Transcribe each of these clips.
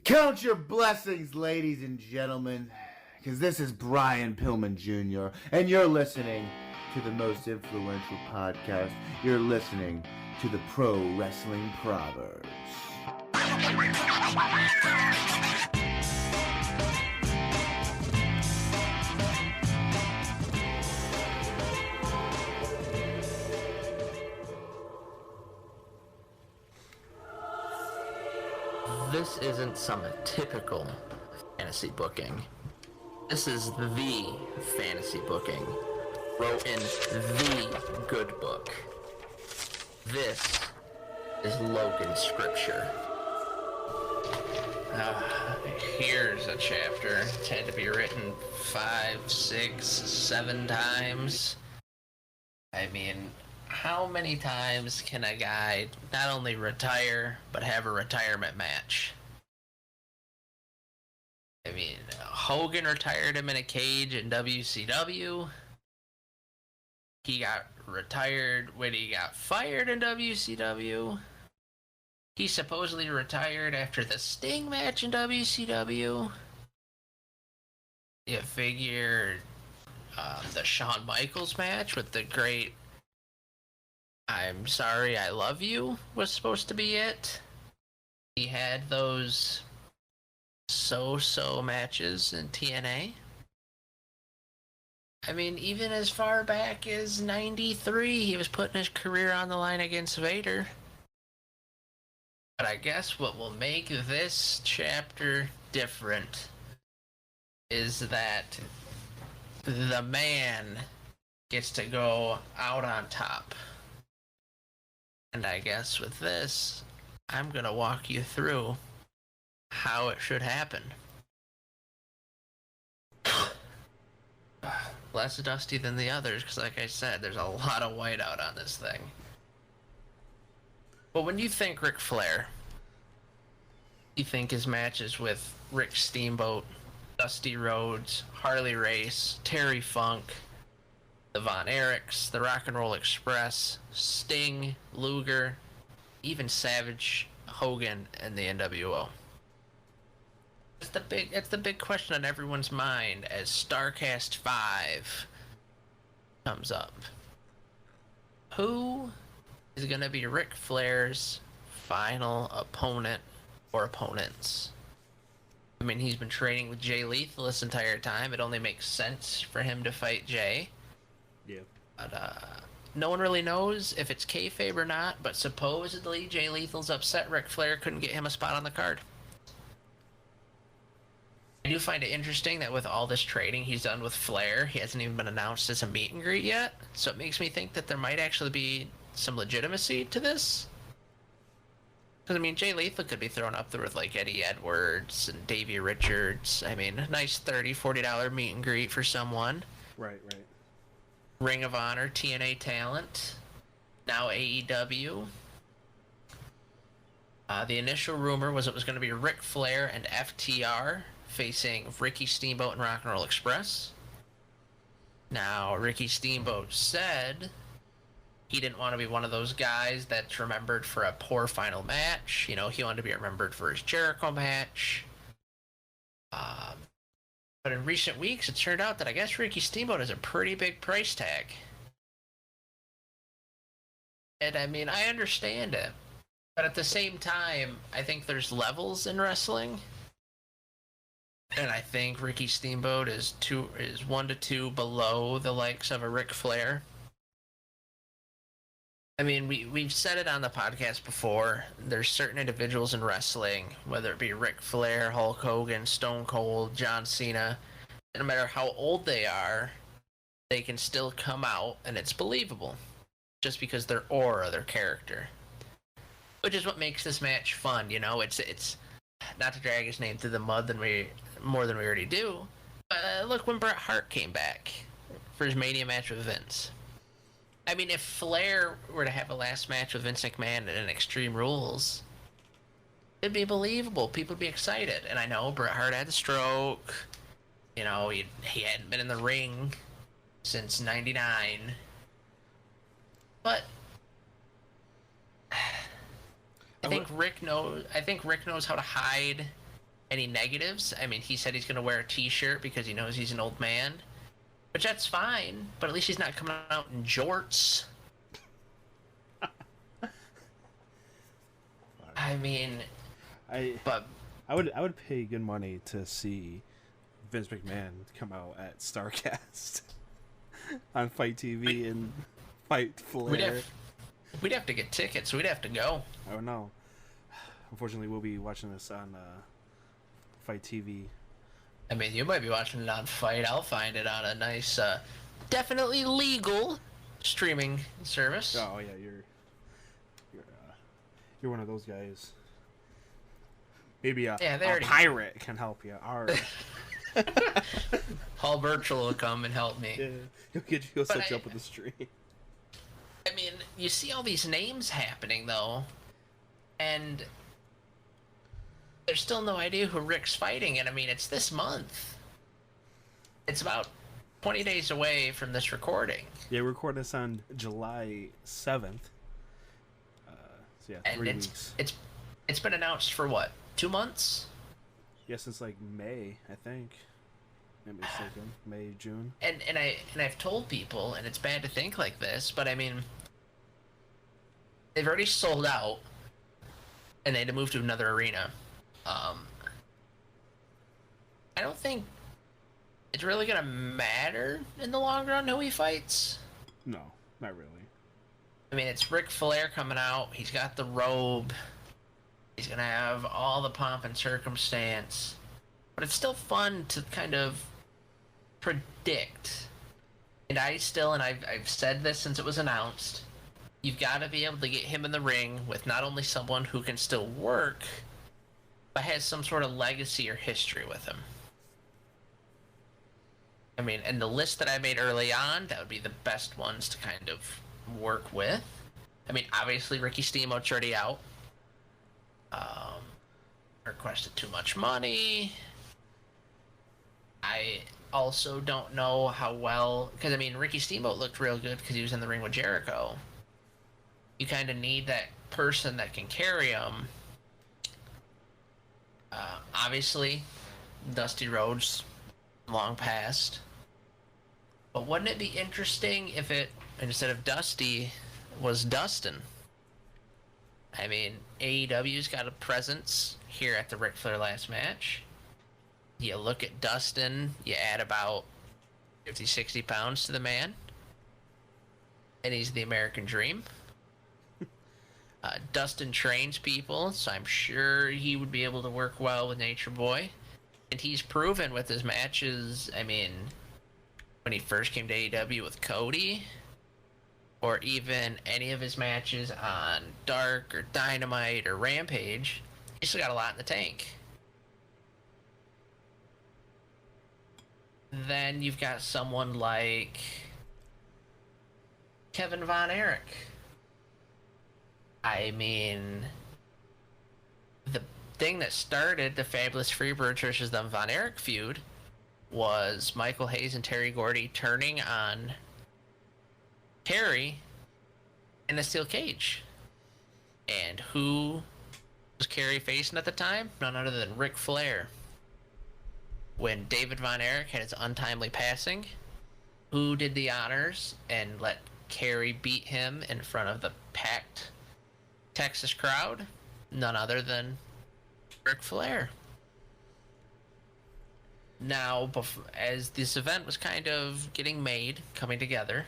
Count your blessings, ladies and gentlemen, because this is Brian Pillman Jr., and you're listening to the most influential podcast. You're listening to the Pro Wrestling Proverbs. This isn't some typical fantasy booking. This is the fantasy booking. Wrote in the good book. This is Logan Scripture. Here's a chapter. It's had to be written 5, 6, 7 times. I mean, how many times can a guy not only retire, but have a retirement match? I mean, Hogan retired him in a cage in WCW. He got retired when he got fired in WCW. He supposedly retired after the Sting match in WCW. You figure the Shawn Michaels match with the great "I'm sorry, I love you" was supposed to be it. He had those so-so matches in TNA. I mean, even as far back as 93, he was putting his career on the line against Vader. But I guess what will make this chapter different is that the man gets to go out on top. And I guess with this, I'm going to walk you through how it should happen. Less dusty than the others, because like I said, there's a lot of whiteout on this thing. But when you think Ric Flair, you think his matches with Rick Steamboat, Dusty Rhodes, Harley Race, Terry Funk, the Von Erichs, the Rock and Roll Express, Sting, Luger, even Savage, Hogan, and the NWO. It's the big question on everyone's mind as Starrcast V comes up. Who is going to be Ric Flair's final opponent or opponents? I mean, he's been training with Jay Lethal this entire time. It only makes sense for him to fight Jay. Yeah. But no one really knows if it's kayfabe or not, but supposedly Jay Lethal's upset Ric Flair couldn't get him a spot on the card. I do find it interesting that with all this trading he's done with Flair, he hasn't even been announced as a meet and greet yet. So it makes me think that there might actually be some legitimacy to this. Because, I mean, Jay Lethal could be thrown up there with, like, Eddie Edwards and Davey Richards. I mean, a nice $30, $40 meet and greet for someone. Right. Ring of Honor, TNA talent. Now AEW. The initial rumor was it was going to be Ric Flair and FTR facing Ricky Steamboat and Rock and Roll Express. Now, Ricky Steamboat said he didn't want to be one of those guys that's remembered for a poor final match. You know, he wanted to be remembered for his Jericho match. But in recent weeks, it turned out that I guess Ricky Steamboat has a pretty big price tag. And I mean, I understand it. But at the same time, I think there's levels in wrestling. And I think Ricky Steamboat is 1 to 2 below the likes of a Ric Flair. I mean, we've said it on the podcast before. There's certain individuals in wrestling, whether it be Ric Flair, Hulk Hogan, Stone Cold, John Cena, no matter how old they are, they can still come out and it's believable. Just because their aura, their character. Which is what makes this match fun, you know? It's not to drag his name through the mud more than we already do. But look when Bret Hart came back for his Mania match with Vince. I mean, if Flair were to have a last match with Vince McMahon in Extreme Rules, it'd be believable. People would be excited. And I know Bret Hart had the stroke. You know, he hadn't been in the ring since '99. But I think Rick knows how to hide any negatives. I mean, he said he's going to wear a t-shirt because he knows he's an old man, which that's fine, but at least he's not coming out in jorts. I mean, I would pay good money to see Vince McMahon come out at Starrcast on Fight TV and fight Flair. We'd have to get tickets. We'd have to go. I don't know. Unfortunately, we'll be watching this on Fight TV. I mean, you might be watching it on Fight. I'll find it on a nice, definitely legal streaming service. Oh yeah, you're one of those guys. Maybe a pirate can help you. Paul Burchill will come and help me. Yeah, he'll set you up with a stream. I mean, you see all these names happening though, and there's still no idea who Rick's fighting. And I mean, it's this month. It's about 20 days away from this recording. Yeah, we're recording this on July 7th. So yeah, 3 weeks. It's been announced for what? 2 months? Yeah, since like May, I think. I'm mistaken. May, June. And I've told people, and it's bad to think like this, but I mean, they've already sold out, and they had to move to another arena. I don't think it's really gonna matter in the long run who he fights. No, not really. I mean, it's Ric Flair coming out. He's got the robe. He's gonna have all the pomp and circumstance, but it's still fun to kind of predict. And I've said this since it was announced. You've got to be able to get him in the ring with not only someone who can still work, but has some sort of legacy or history with him. I mean, and the list that I made early on, that would be the best ones to kind of work with. I mean, obviously Ricky Steamboat's already out. Requested too much money. I also don't know how well, because I mean, Ricky Steamboat looked real good because he was in the ring with Jericho. You kind of need that person that can carry him. Obviously, Dusty Rhodes, long past. But wouldn't it be interesting if it, instead of Dusty, was Dustin? I mean, AEW's got a presence here at the Ric Flair last match. You look at Dustin, you add about 50, 60 pounds to the man, and he's the American Dream. Dustin trains people, so I'm sure he would be able to work well with Nature Boy. And he's proven with his matches, I mean, when he first came to AEW with Cody, or even any of his matches on Dark or Dynamite or Rampage, he's still got a lot in the tank. Then you've got someone like Kevin Von Erich. I mean, the thing that started the Fabulous Freebirds versus the Von Erich feud was Michael Hayes and Terry Gordy turning on Terry in a steel cage. And who was Kerry facing at the time? None other than Ric Flair. When David Von Erich had his untimely passing, who did the honors and let Kerry beat him in front of the packed Texas crowd? None other than Ric Flair. Now, as this event was kind of getting made, coming together,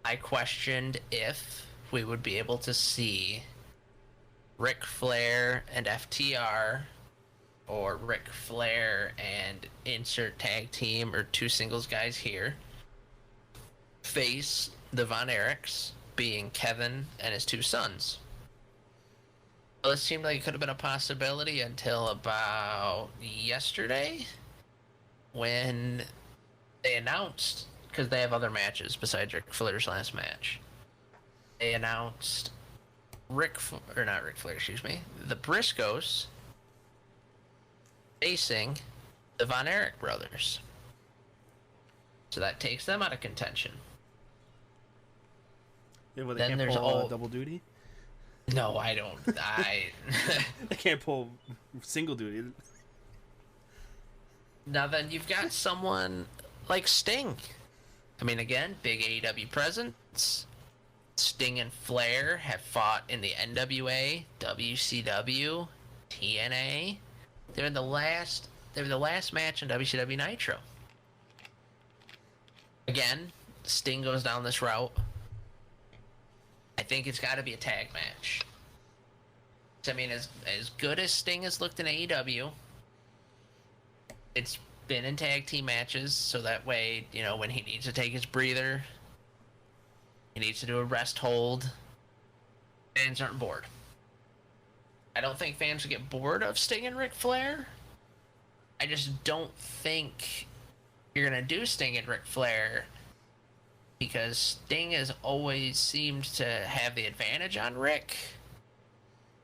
I questioned if we would be able to see Ric Flair and FTR, or Ric Flair and insert tag team or two singles guys here, face the Von Erichs, being Kevin and his two sons. Well, it seemed like it could have been a possibility until about yesterday, when they announced, because they have other matches besides Ric Flair's last match, they announced the Briscoes facing the Von Erich brothers. So that takes them out of contention. Yeah, well, they Then can't there's pull double duty? No, I don't. They can't pull single duty. Now then, you've got someone like Sting. I mean, again, big AEW presence. Sting and Flair have fought in the NWA, WCW, TNA. They were the last match in WCW Nitro. Again, Sting goes down this route. I think it's got to be a tag match. I mean, as good as Sting has looked in AEW, it's been in tag team matches, so that way, you know, when he needs to take his breather, he needs to do a rest hold, fans aren't bored. I don't think fans would get bored of Sting and Ric Flair. I just don't think you're going to do Sting and Ric Flair because Sting has always seemed to have the advantage on Ric.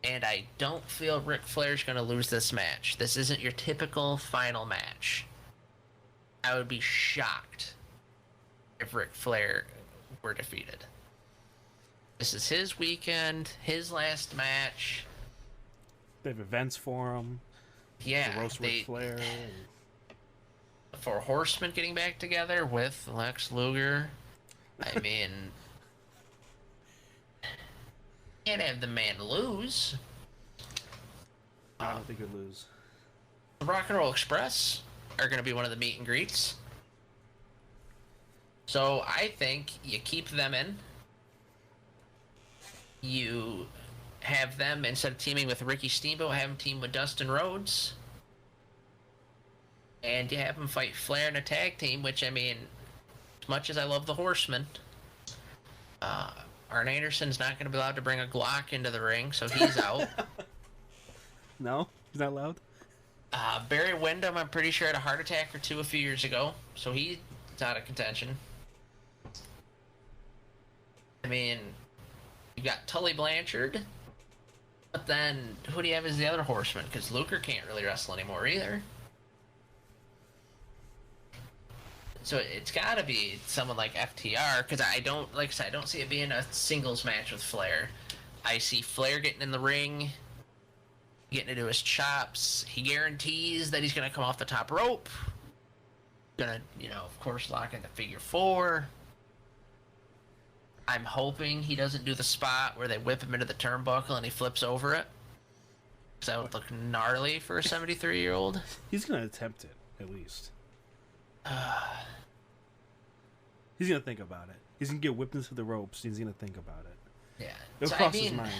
And I don't feel Ric Flair's going to lose this match. This isn't your typical final match. I would be shocked if Ric Flair were defeated. This is his weekend, his last match. They have events for him. Yeah. The roast Ric Flair. For Horsemen getting back together with Lex Luger. I mean, can't have the man lose. I don't think he'd lose. The Rock and Roll Express are going to be one of the meet and greets. So I think you keep them in. You have them, instead of teaming with Ricky Steamboat, have them team with Dustin Rhodes. And you have them fight Flair in a tag team, which, I mean, as much as I love the Horsemen, Arn Anderson's not going to be allowed to bring a Glock into the ring, so he's out. No? He's not allowed? Barry Windham, I'm pretty sure, had a heart attack or two a few years ago, so he's out of contention. I mean, you got Tully Blanchard, but then who do you have as the other Horseman? Because Luger can't really wrestle anymore either. So it's got to be someone like FTR, because I don't, like I said, I don't see it being a singles match with Flair. I see Flair getting in the ring, getting into his chops. He guarantees that he's going to come off the top rope. Gonna, you know, of course, lock in the figure four. I'm hoping he doesn't do the spot where they whip him into the turnbuckle and he flips over it. Because that would look gnarly for a 73-year-old. He's going to attempt it, at least. He's going to think about it. He's going to get whipped into the ropes. He's going to think about it. Yeah. It'll cross his mind.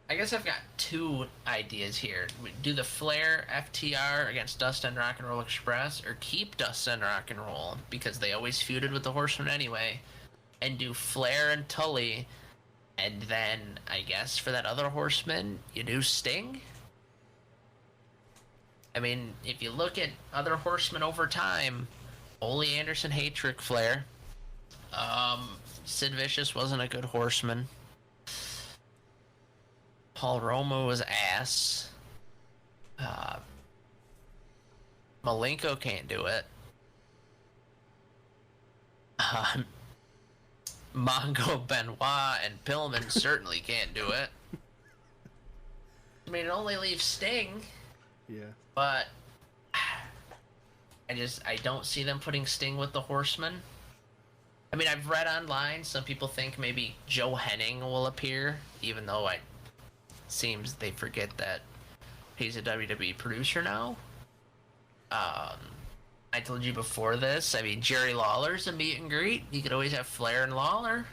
I guess I've got two ideas here. Do the Flair FTR against Dustin Rock and Roll Express, or keep Dustin Rock and Roll, because they always feuded with the Horsemen anyway, and do Flair and Tully, and then, I guess, for that other Horseman, you do Sting? I mean, if you look at other Horsemen over time, Ole Anderson hates Ric Flair. Sid Vicious wasn't a good Horseman. Paul Roma was ass. Malenko can't do it. Mongo Benoit and Pillman certainly can't do it. I mean, it only leaves Sting. Yeah. But I don't see them putting Sting with the Horsemen. I mean, I've read online some people think maybe Joe Henning will appear, even though seems they forget that he's a WWE producer now. I told you before this, I mean, Jerry Lawler's a meet and greet. You could always have Flair and Lawler.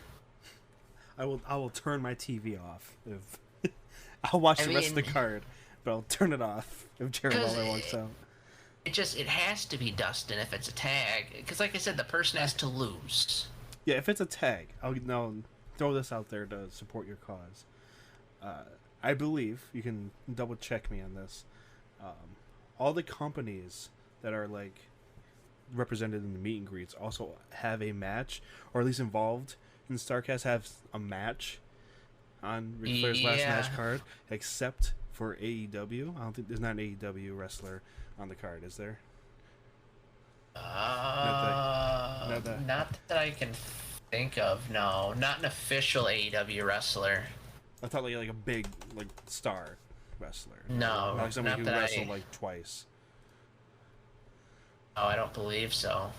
I will turn my TV off if I'll watch the rest of the card, but I'll turn it off if Jerry Lawler walks out. It has to be Dustin if it's a tag, because like I said, the person has to lose. Yeah, if it's a tag, I'll throw this out there to support your cause. I believe, you can double check me on this, all the companies that are like represented in the meet and greets also have a match, or at least involved in Starrcast have a match on Ric Flair's last match card, except for AEW. I don't think there's not an AEW wrestler on the card, is there? Not that I can think of. No, not an official AEW wrestler. I thought like a big star wrestler. No, like somebody not who that wrestled like twice. Oh, I don't believe so.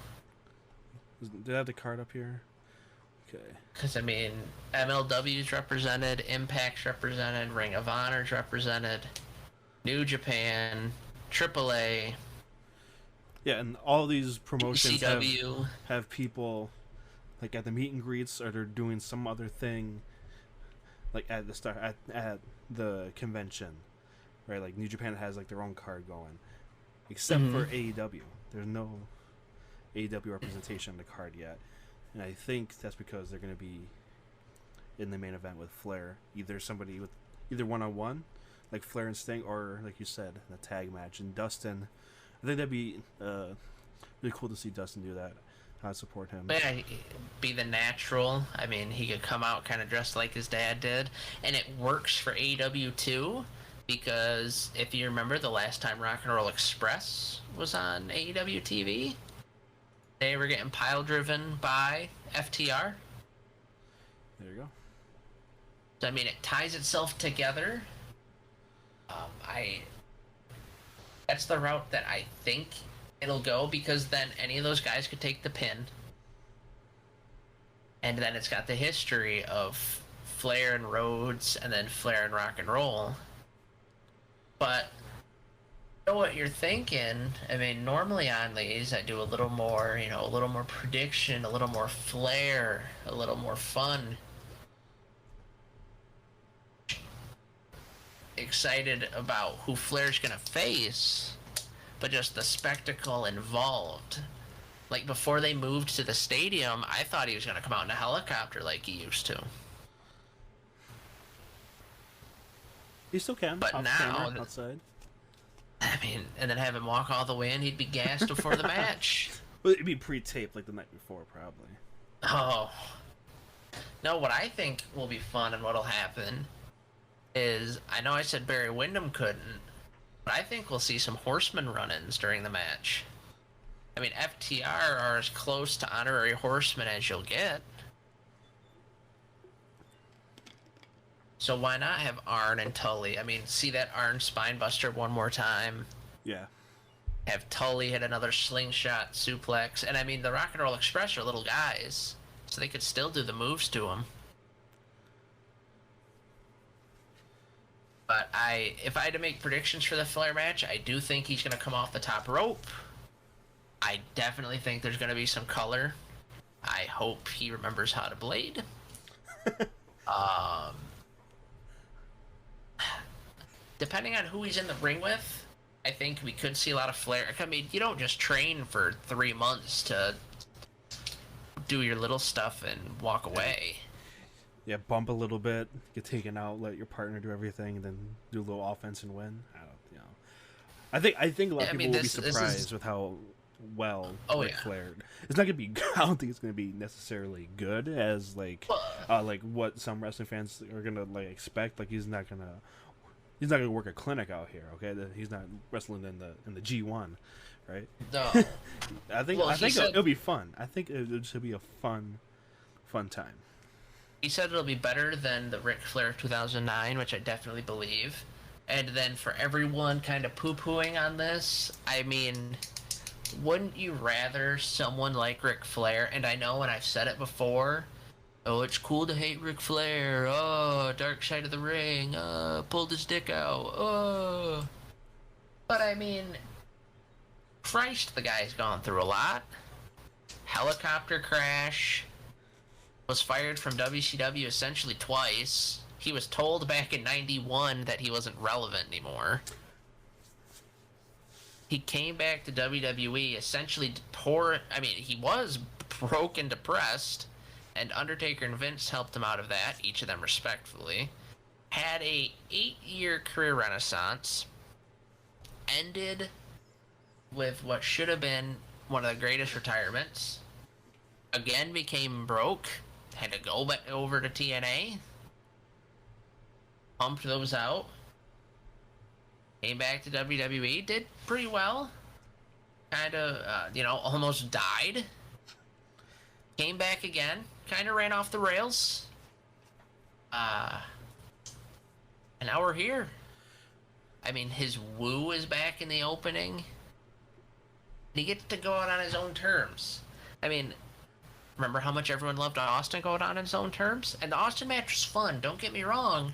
Did I have the card up here? Okay. Because, I mean, MLW's represented, Impact's represented, Ring of Honor's represented, New Japan, AAA, Yeah, and all these promotions ECW. have people like at the meet and greets, or they're doing some other thing like at the start at the convention, right? Like New Japan has like their own card going, except for AEW. There's no AEW representation on the card yet, and I think that's because they're going to be in the main event with Flair, either somebody with either one-on-one, like Flair and Sting, or like you said, the tag match. And Dustin, I think that'd be really cool to see Dustin do that. I'd support him. But yeah, be the natural. I mean, he could come out kind of dressed like his dad did, and it works for AEW too, because if you remember the last time Rock and Roll Express was on AEW TV, they were getting pile driven by FTR. There you go. So, I mean, it ties itself together. That's the route that I think it'll go, because then any of those guys could take the pin. And then it's got the history of Flair and Rhodes, and then Flair and Rock and Roll. But I know what you're thinking. I mean, normally on these, I do a little more, a little more prediction, a little more flair, a little more fun. Excited about who Flair's gonna face, but just the spectacle involved. Like, before they moved to the stadium, I thought he was gonna come out in a helicopter like he used to. He still can. But off now, camera, outside. I mean, and then have him walk all the way in, he'd be gassed before the match. Well, it'd be pre-taped like the night before, probably. Oh. No, what I think will be fun and what'll happen is, I know I said Barry Windham couldn't, but I think we'll see some horseman run-ins during the match. I mean, FTR are as close to honorary horsemen as you'll get. So why not have Arn and Tully? I mean, see that Arn spinebuster one more time. Yeah. Have Tully hit another slingshot suplex. And I mean, the Rock and Roll Express are little guys, so they could still do the moves to him. But if I had to make predictions for the Flair match, I do think he's going to come off the top rope. I definitely think there's going to be some color. I hope he remembers how to blade. Depending on who he's in the ring with, I think we could see a lot of Flair. I mean, you don't just train for 3 months to do your little stuff and walk away. Yeah, bump a little bit, get taken out, let your partner do everything, and then do a little offense and win. I think a lot of people will be surprised with how well Ric Flair. It's not gonna be. I don't think it's gonna be necessarily good as like what some wrestling fans are gonna like expect. Like he's not gonna work a clinic out here. Okay, he's not wrestling in the G1, right? No. I think it'll be fun. I think it should be a fun time. He said it'll be better than the Ric Flair of 2009, which I definitely believe. And then for everyone kind of poo-pooing on this, I mean, wouldn't you rather someone like Ric Flair, and I know, and I've said it before, oh, it's cool to hate Ric Flair, oh, dark side of the ring, pulled his dick out, oh. But I mean, Christ, the guy's gone through a lot. Helicopter crash, was fired from WCW essentially twice. He was told back in 91 that he wasn't relevant anymore. He came back to WWE essentially he was broke and depressed, and Undertaker and Vince helped him out of that, each of them respectfully. Had a 8-year career renaissance, ended with what should have been one of the greatest retirements, again became broke, had to go back over to TNA, pumped those out, came back to WWE, did pretty well, kind of, almost died, came back again, kind of ran off the rails, and now we're here. I mean, his woo is back in the opening. He gets to go out on his own terms. I mean, remember how much everyone loved Austin going out on his own terms? And the Austin match was fun, don't get me wrong.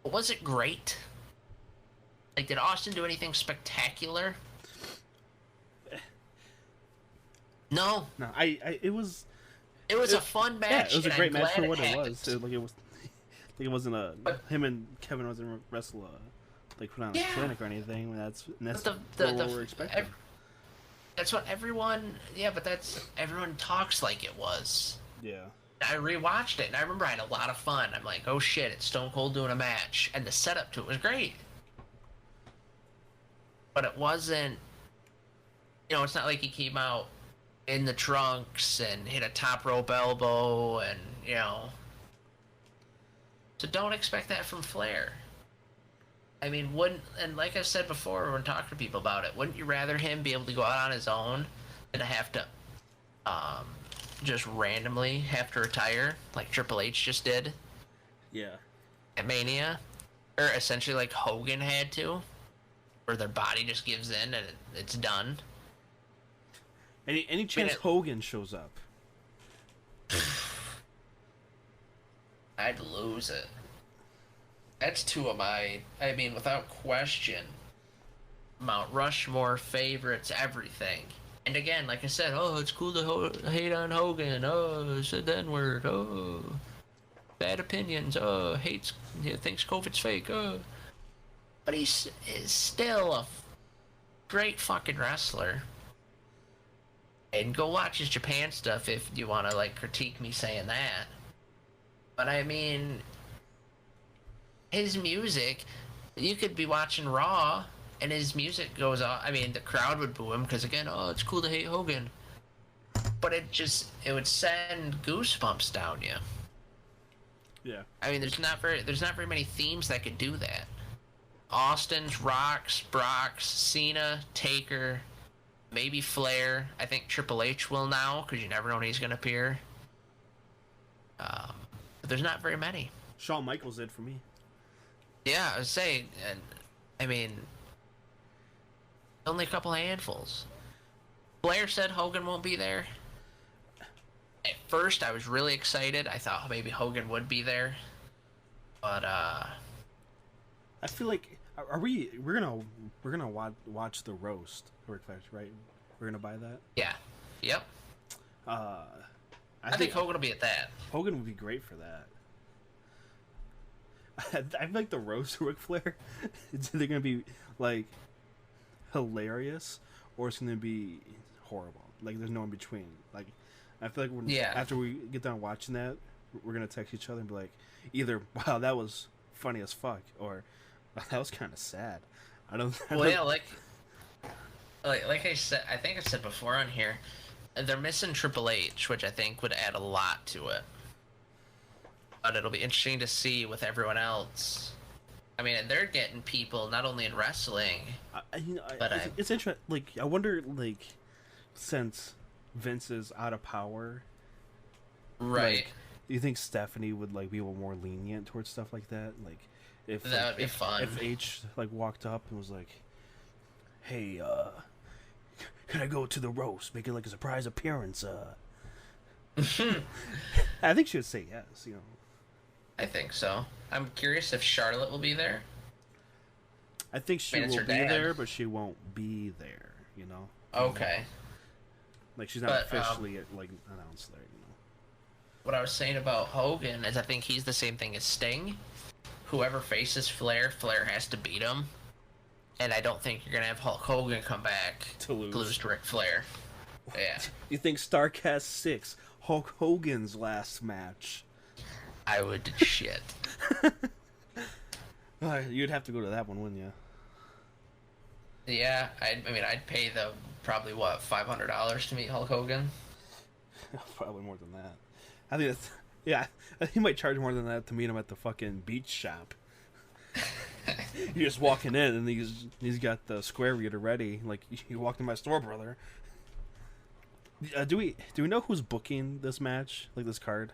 But was it great? Like, did Austin do anything spectacular? No. No, it was... It was a fun match. Yeah, it was a great match for what it happened. was. It wasn't him and Kevin wasn't wrestle like put on a clinic or anything. That's what we're expecting. That's what everyone. Yeah, but everyone talks like it was. Yeah. I rewatched it and I remember I had a lot of fun. I'm like, oh shit, it's Stone Cold doing a match, and the setup to it was great. But it wasn't. You know, it's not like he came out in the trunks and hit a top rope elbow and, you know. So don't expect that from Flair. I mean, and like I said before when talking to people about it, wouldn't you rather him be able to go out on his own than to have to just randomly have to retire like Triple H just did? Yeah. At Mania? Or essentially like Hogan had to, where their body just gives in and it's done. Any chance Hogan shows up? I'd lose it. That's two of my, I mean, without question, Mount Rushmore favorites, everything. And again, like I said, oh, it's cool to hate on Hogan. Oh, said the N-word. Oh, bad opinions. Oh, thinks COVID's fake. Oh. But is still a great fucking wrestler. And go watch his Japan stuff if you want to, like, critique me saying that. But, I mean, his music, you could be watching Raw, and his music goes on. I mean, the crowd would boo him, because, again, oh, it's cool to hate Hogan. But it would send goosebumps down you. Yeah. I mean, there's not very many themes that could do that. Austin's, Rock's, Brock's, Cena, Taker... Maybe Flair. I think Triple H will now, because you never know when he's going to appear. But there's not very many. Shawn Michaels did for me. Yeah, I was saying, and I mean, only a couple handfuls. Flair said Hogan won't be there. At first, I was really excited. I thought maybe Hogan would be there. But, I feel like... We're gonna watch the roast, right? We're gonna buy that. Yeah. Yep. I think Hogan will be at that. Hogan would be great for that. I like the roast of Ric Flair. It's either gonna be like hilarious or it's gonna be horrible. Like there's no in between. Like I feel like after we get done watching that, we're gonna text each other and be like, either wow that was funny as fuck or that was kind of sad. Yeah, like I said, I think I said before on here, they're missing Triple H, which I think would add a lot to it. But it'll be interesting to see with everyone else. I mean, they're getting people not only in wrestling, it's interesting. Like, I wonder, like, since Vince is out of power, right? Like, do you think Stephanie would like be a little more lenient towards stuff like that? Like, if that would be fun. If H like walked up and was like, "Hey, can I go to the roast? Make it like a surprise appearance." I think she would say yes. You know. I think so. I'm curious if Charlotte will be there. I think she will be there, but she won't be there. You know. Okay. Like she's not officially like announced there. You know. What I was saying about Hogan is I think he's the same thing as Sting. Whoever faces Flair, Flair has to beat him. And I don't think you're going to have Hulk Hogan come back to lose to Ric Flair. Yeah. You think Starrcast V, Hulk Hogan's last match? I would shit. You'd have to go to that one, wouldn't you? Yeah, I'd pay the probably $500 to meet Hulk Hogan. Probably more than that. I think that's I think he might charge more than that to meet him at the fucking beach shop. You're just walking in and he's got the square reader ready. Like you walked in my store, brother. Do we know who's booking this match? Like this card?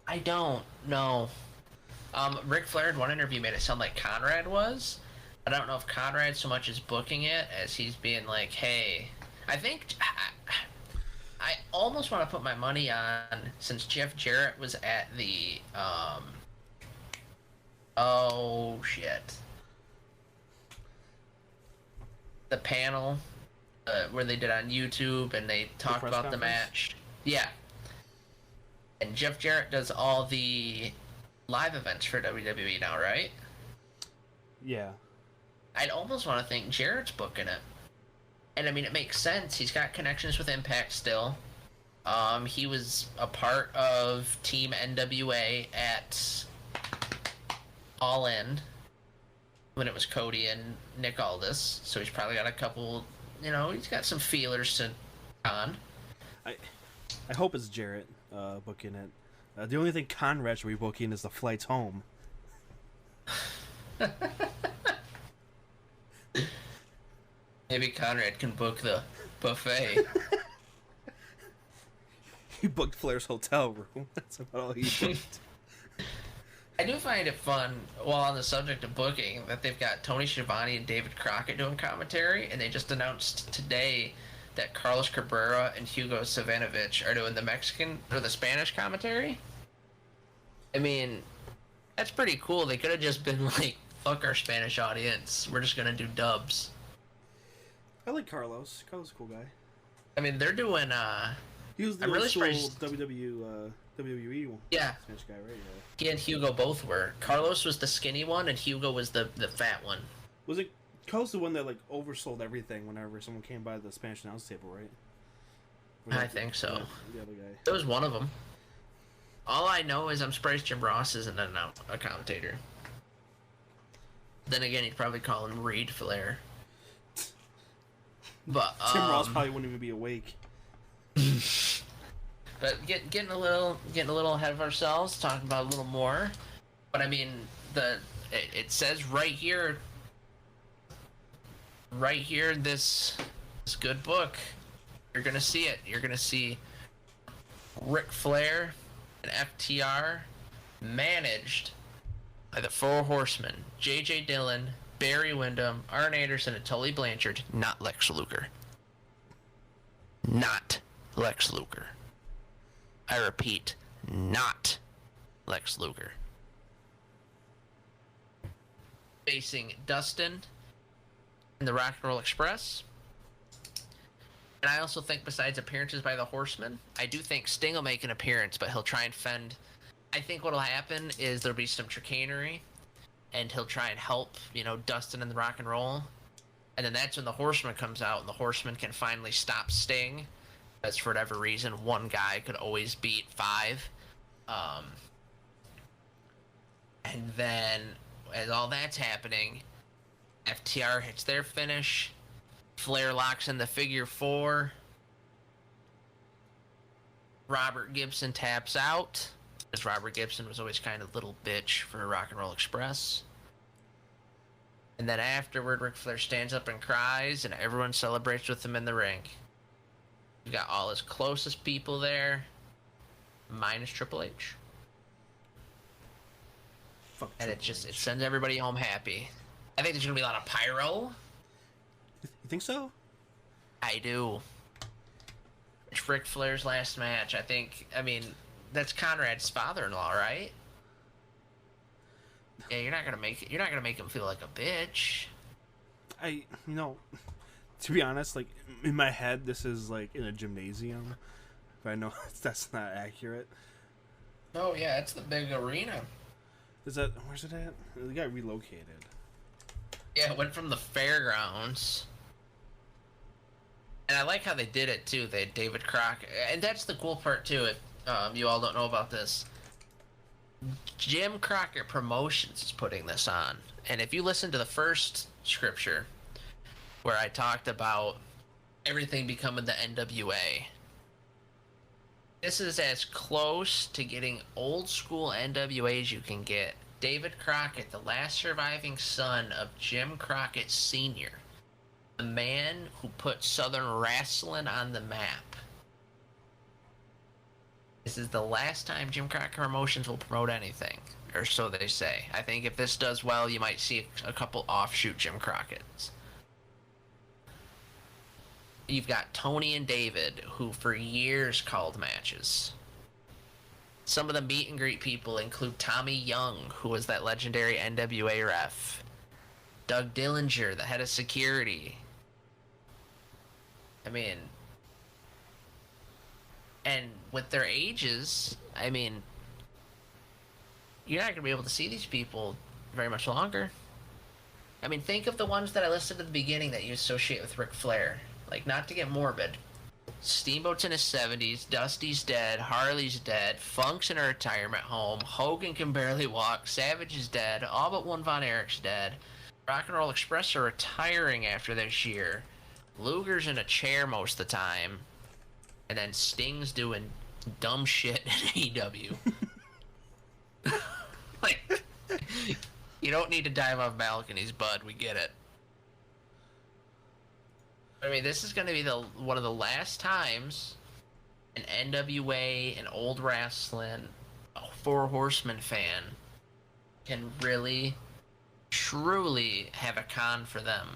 I don't know. Ric Flair in one interview made it sound like Conrad was. I don't know if Conrad so much is booking it as he's being like, hey, I almost want to put my money on, since Jeff Jarrett was at the oh shit, the panel where they did on YouTube and they talked about the match. Yeah. And Jeff Jarrett does all the live events for WWE now, right? Yeah. I'd almost want to think Jarrett's booking it. And I mean, it makes sense. He's got connections with Impact still. He was a part of Team NWA at All In when it was Cody and Nick Aldis. So he's probably got a couple, he's got some feelers to on. I hope it's Jarrett booking it. The only thing Conrad should be booking is the flights home. Maybe Conrad can book the buffet. He booked Flair's hotel room. That's about all he booked. I do find it fun, while on the subject of booking, that they've got Tony Schiavone and David Crockett doing commentary, and they just announced today that Carlos Cabrera and Hugo Savinovich are doing the Mexican or the Spanish commentary. I mean, that's pretty cool. They could have just been like, fuck our Spanish audience, we're just gonna do dubs. I like Carlos. Carlos is a cool guy. I mean, they're doing he was the I'm really WWE yeah. Spanish guy, right? Yeah. He and Hugo both were. Carlos was the skinny one, and Hugo was the fat one. Was it Carlos the one that like oversold everything whenever someone came by the Spanish announce table, right? I think so. The other guy. It was one of them. All I know is I'm surprised Jim Ross isn't a commentator. Then again, he'd probably call him Reed Flair. But Tim Ross probably wouldn't even be awake. But getting a little ahead of ourselves, talking about a little more. But I mean, it says right here in this good book, you're gonna see it. You're gonna see Ric Flair and FTR managed by the Four Horsemen: J.J. Dillon, Barry Windham, Arn Anderson, and Tully Blanchard. Not Lex Luger. Not Lex Luger. I repeat, not Lex Luger. Facing Dustin in the Rock and Roll Express. And I also think, besides appearances by the Horsemen, I do think Sting will make an appearance, but he'll try and fend. I think what'll happen is there'll be some chicanery, and he'll try and help, Dustin in the Rock and Roll. And then that's when the Horseman comes out, and the Horseman can finally stop Sting. Because for whatever reason, one guy could always beat five. And then, as all that's happening, FTR hits their finish. Flair locks in the figure four. Robert Gibson taps out, because Robert Gibson was always kind of a little bitch for Rock and Roll Express. And then afterward, Ric Flair stands up and cries, and everyone celebrates with him in the ring. You got all his closest people there, minus Triple H. Fuck And Triple it H. sends everybody home happy. I think there's gonna be a lot of pyro. You think so? I do. It's Ric Flair's last match. I mean, that's Conrad's father-in-law, right? Yeah, you're not gonna make him feel like a bitch. To be honest, like, in my head, this is, like, in a gymnasium. But I know that's not accurate. Oh, yeah, it's the big arena. Where's it at? It got relocated. Yeah, it went from the fairgrounds. And I like how they did it, too. They had David Crockett. And that's the cool part, too, if you all don't know about this. Jim Crockett Promotions is putting this on. And if you listen to the first scripture, where I talked about everything becoming the NWA, this is as close to getting old school NWA as you can get. David Crockett, the last surviving son of Jim Crockett Sr., the man who put Southern wrestling on the map. This is the last time Jim Crockett Promotions will promote anything. or so they say. I think if this does well, you might see a couple offshoot Jim Crockett's. You've got Tony and David, who for years called matches. Some of the meet and greet people include Tommy Young, who was that legendary NWA ref. Doug Dillinger, the head of security. I mean, and with their ages, I mean, you're not going to be able to see these people very much longer. I mean, think of the ones that I listed at the beginning that you associate with Ric Flair. Like, not to get morbid. Steamboat's in his 70s, Dusty's dead, Harley's dead, Funk's in a retirement home, Hogan can barely walk, Savage is dead, all but one Von Erich's dead, Rock and Roll Express are retiring after this year, Luger's in a chair most of the time, and then Sting's doing dumb shit in AEW. Like, you don't need to dive off balconies, bud, we get it. I mean, this is going to be one of the last times an NWA, an old wrestling, a Four Horsemen fan can really, truly have a con for them.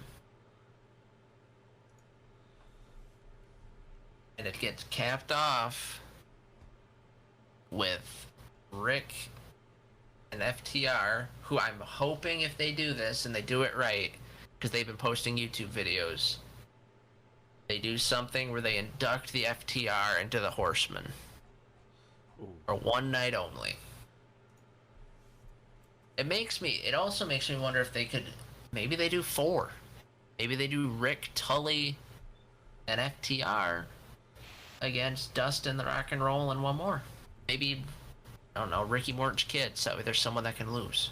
And it gets capped off with Rick and FTR, who I'm hoping if they do this and they do it right, because they've been posting YouTube videos, they do something where they induct the FTR into the Horsemen. Ooh. For one night only. It also makes me wonder if they could, maybe they do 4. Maybe they do Rick, Tully, and FTR against Dustin, the Rock and Roll, and one more. Maybe, I don't know, Ricky Morton's kid, so there's someone that can lose.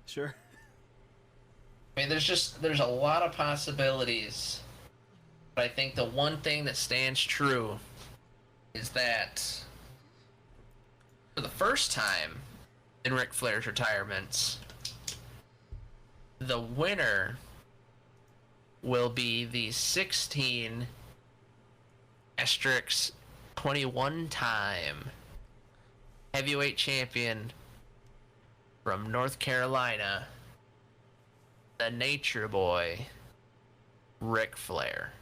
Sure. I mean, there's a lot of possibilities, but I think the one thing that stands true is that for the first time in Ric Flair's retirements, the winner will be the 16 asterisk 21 time heavyweight champion from North Carolina, the Nature Boy, Ric Flair.